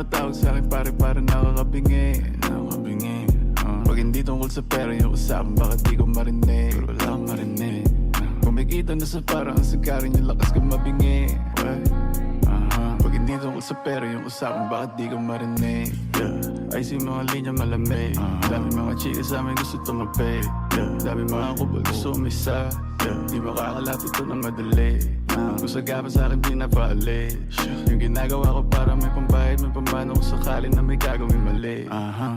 tumatawag sa'kin pare nakakabingi Pag hindi tungkol sa pera yung usapan, bakit di ko marinig? Pero wala akong marinig. Kumikita na sa parang ang sagarin yung lakas ko mabingi. Pag hindi tungkol sa pera yung usapan, bakit di ko marinig? Ay si mga linya malamig. Dami mga chika sa amin gusto tumabi. Dami mga kubal gusto umisa. Di makakalapit ito na madali. Kung sagapa sa'kin pinapaalis. Yung ginagawa ko para may pambayad, may pambano kung sakali na may gagawin mali.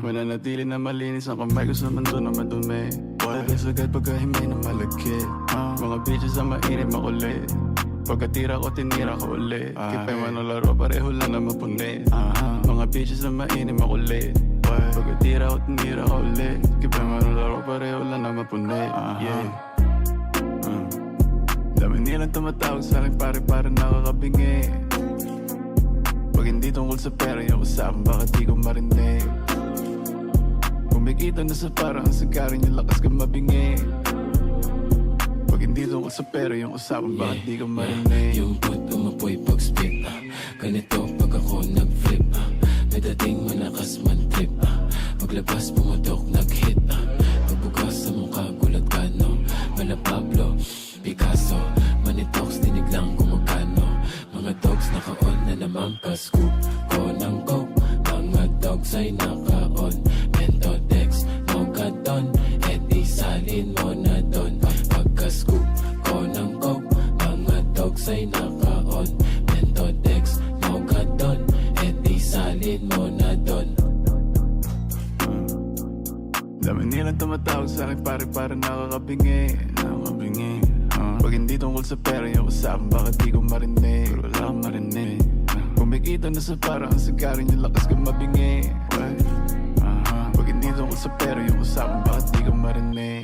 Mananatili na malinis ang kamay ko sa mundo na madumi. Pagkakit sagad pagkahimay na malagkit. Mga bitches na mainit makulit. Pagkatira ko tinira ko ulit. Kipay man ang laro pareho lang na mapunit. Mga bitches na mainit makulit. Pagkatira ko tinira ko ulit. Kipay man ang laro pareho lang na mapunit. Dami nilang tumatawag sa'kin pare nakakabingi. Pag hindi tungkol sa pera yung usapan, bakit di ko marinig? Kumikita na sa parang ang sagarin yung lakas ko mabingi. Pag hindi tungkol sa pera yung usapan, bakit di ko marinig? Yung put umapoy pag spit ganito pag ako nag-flip may dating malakas man trip paglabas pumutok nag-hit pagbukas sa mukha gulat ka no Mala Pablo, Picasso Manitox tinig lang kumagkano mga dogs naka-on na naman pa-scoop ko ng coke mga dogs ay naka-on Mentodex, Mogadon edi salin mo na don pagka-scoop ko ng coke mga dogs ay naka-on Mentodex, Mogadon edi salin mo na don. Dami nilang tumatawag sa'kin pare nakakabingi Pag hindi tungkol sa pera yung usapan, bakit di ko marinig? Pero wala akong marinig. Kumikita na sa parang ang sagarin yung lakas ko mabingi. Pag hindi tungkol sa pera yung usapan, bakit di ko marinig?